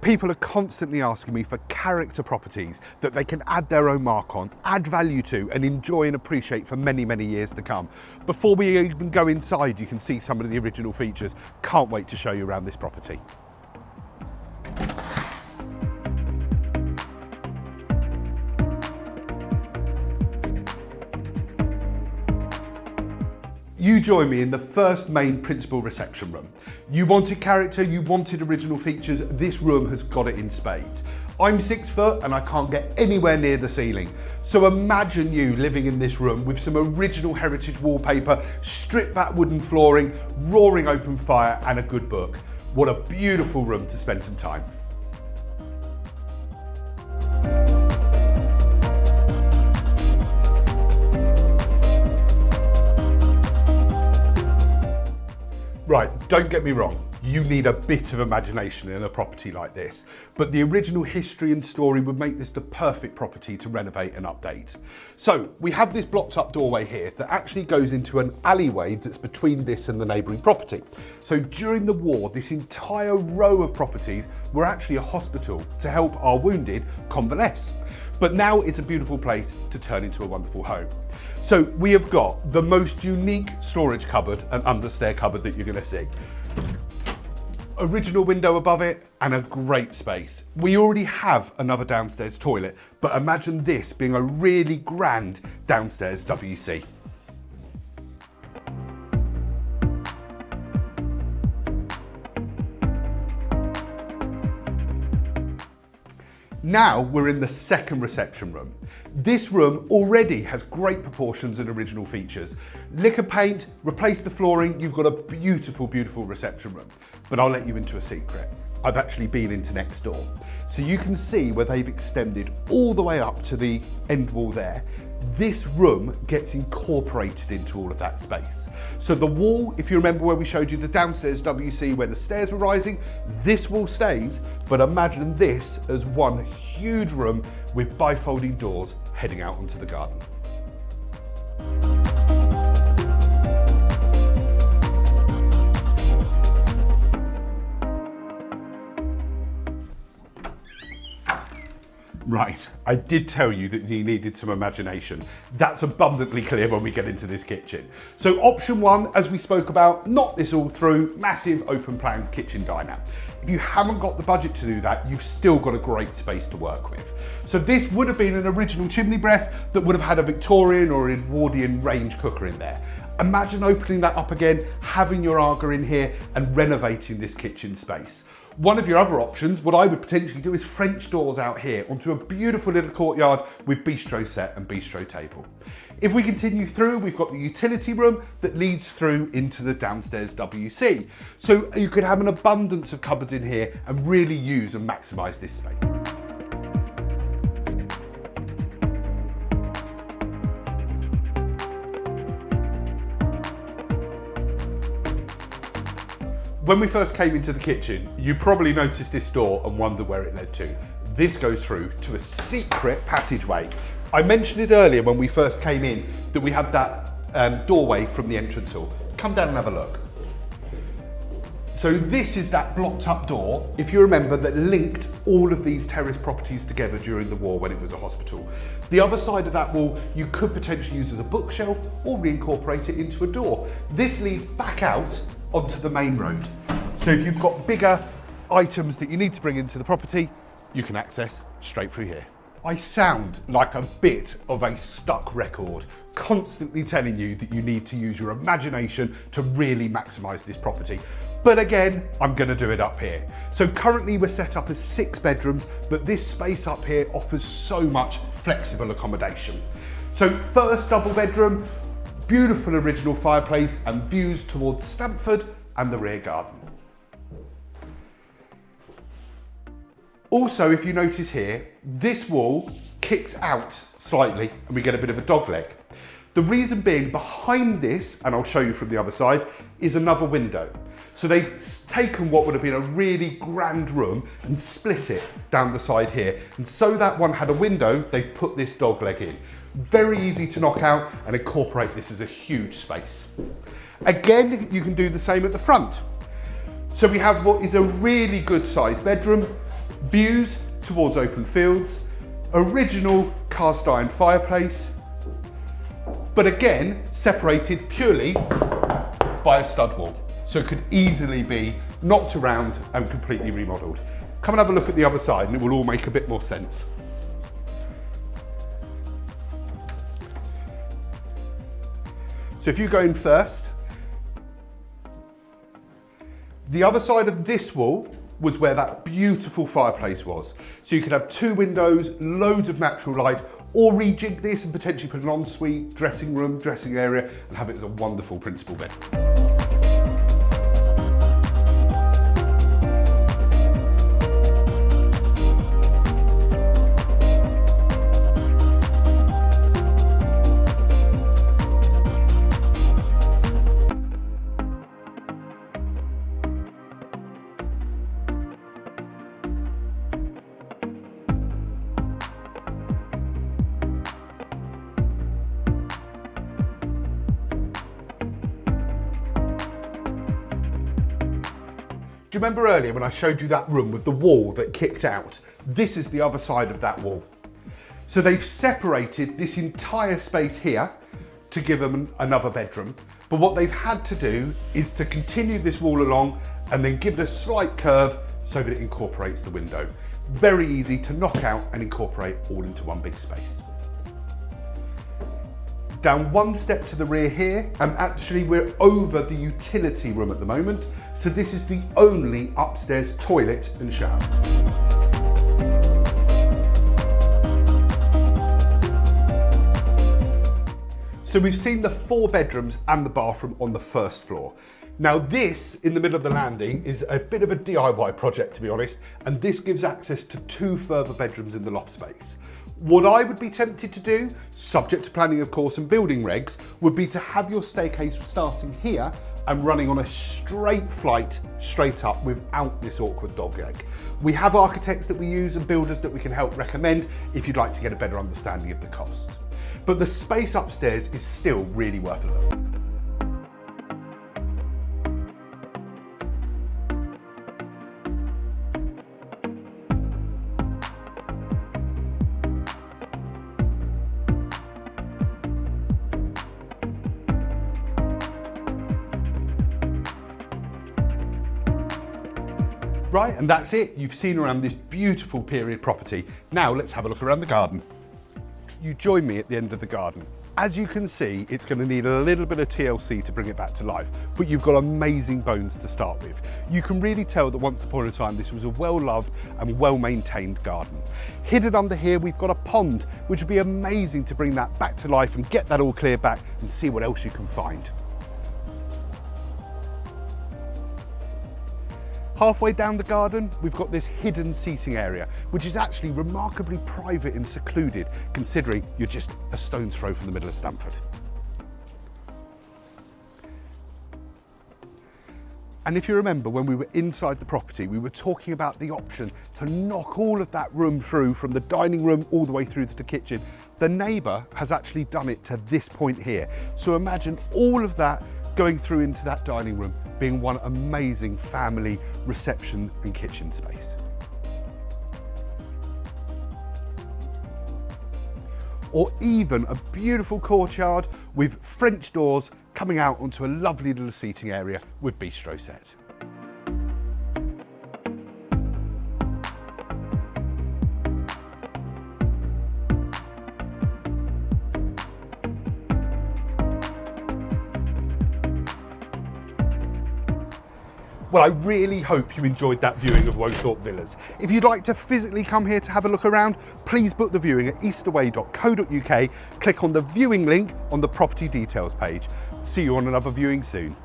People are constantly asking me for character properties that they can add their own mark on, add value to, and enjoy and appreciate for many, many years to come. Before we even go inside, you can see some of the original features. Can't wait to show you around this property. You join me in the first main principal reception room. You wanted character, you wanted original features, this room has got it in spades. I'm 6 foot and I can't get anywhere near the ceiling. So imagine you living in this room with some original heritage wallpaper, stripped back wooden flooring, roaring open fire and a good book. What a beautiful room to spend some time. Right, don't get me wrong, you need a bit of imagination in a property like this, but the original history and story would make this the perfect property to renovate and update. So we have this blocked up doorway here that actually goes into an alleyway that's between this and the neighbouring property. So during the war, this entire row of properties were actually a hospital to help our wounded convalesce. But now it's a beautiful place to turn into a wonderful home. So we have got the most unique storage cupboard and understair cupboard that you're going to see. Original window above it and a great space. We already have another downstairs toilet, but imagine this being a really grand downstairs WC. Now we're in the second reception room. This room already has great proportions and original features. Liquor paint, replace the flooring, you've got a beautiful, beautiful reception room. But I'll let you into a secret. I've actually been into next door. So you can see where they've extended all the way up to the end wall there. This room gets incorporated into all of that space. So the wall, if you remember where we showed you the downstairs WC where the stairs were rising, this wall stays, but imagine this as one huge room with bifolding doors heading out onto the garden. Right, I did tell you that you needed some imagination. That's abundantly clear when we get into this kitchen. So option one, as we spoke about, knock this all through, massive open plan kitchen diner. If you haven't got the budget to do that, you've still got a great space to work with. So this would have been an original chimney breast that would have had a Victorian or Edwardian range cooker in there. Imagine opening that up again, having your Aga in here and renovating this kitchen space. One of your other options, what I would potentially do is French doors out here onto a beautiful little courtyard with bistro set and bistro table. If we continue through, we've got the utility room that leads through into the downstairs WC. So you could have an abundance of cupboards in here and really use and maximise this space. When we first came into the kitchen, you probably noticed this door and wondered where it led to. This goes through to a secret passageway. I mentioned it earlier when we first came in that we had that doorway from the entrance hall. Come down and have a look. So this is that blocked up door, if you remember, that linked all of these terrace properties together during the war when it was a hospital. The other side of that wall you could potentially use as a bookshelf or reincorporate it into a door. This leads back out onto the main road. So if you've got bigger items that you need to bring into the property, you can access straight through here. I sound like a bit of a stuck record, constantly telling you that you need to use your imagination to really maximise this property. But again, I'm going to do it up here. So currently we're set up as 6 bedrooms, but this space up here offers so much flexible accommodation. So first double bedroom, beautiful original fireplace and views towards Stamford and the rear garden. Also, if you notice here, this wall kicks out slightly and we get a bit of a dog leg. The reason being behind this, and I'll show you from the other side, is another window. So they've taken what would have been a really grand room and split it down the side here. And so that one had a window, they've put this dog leg in. Very easy to knock out and incorporate this as a huge space. Again, you can do the same at the front. So we have what is a really good sized bedroom Views towards open fields, original cast iron fireplace, but again, separated purely by a stud wall. So it could easily be knocked around and completely remodeled. Come and have a look at the other side and it will all make a bit more sense. So if you go in first, the other side of this wall was where that beautiful fireplace was. So you could have 2 windows, loads of natural light, or rejig this and potentially put an ensuite, dressing room, dressing area, and have it as a wonderful principal bed. Do you remember earlier when I showed you that room with the wall that kicked out? This is the other side of that wall. So they've separated this entire space here to give them another bedroom. But what they've had to do is to continue this wall along and then give it a slight curve so that it incorporates the window. Very easy to knock out and incorporate all into one big space. Down one step to the rear here, and actually we're over the utility room at the moment, so this is the only upstairs toilet and shower. So we've seen the 4 bedrooms and the bathroom on the first floor. Now this, in the middle of the landing, is a bit of a DIY project, to be honest, and this gives access to 2 further bedrooms in the loft space. What I would be tempted to do, subject to planning of course and building regs, would be to have your staircase starting here and running on a straight flight straight up without this awkward dog leg. We have architects that we use and builders that we can help recommend if you'd like to get a better understanding of the costs. But the space upstairs is still really worth a look. Right, and that's it. You've seen around this beautiful period property. Now let's have a look around the garden. You join me at the end of the garden. As you can see, it's going to need a little bit of TLC to bring it back to life, but you've got amazing bones to start with. You can really tell that once upon a time this was a well-loved and well-maintained garden. Hidden under here, we've got a pond, which would be amazing to bring that back to life and get that all cleared back and see what else you can find. Halfway down the garden, we've got this hidden seating area, which is actually remarkably private and secluded, considering you're just a stone's throw from the middle of Stamford. And if you remember, when we were inside the property, we were talking about the option to knock all of that room through from the dining room all the way through to the kitchen. The neighbour has actually done it to this point here. So imagine all of that going through into that dining room, being one amazing family reception and kitchen space. Or even a beautiful courtyard with French doors coming out onto a lovely little seating area with bistro set. Well, I really hope you enjoyed that viewing of Wothorpe Villas. If you'd like to physically come here to have a look around, please book the viewing at easterway.co.uk. Click on the viewing link on the property details page. See you on another viewing soon.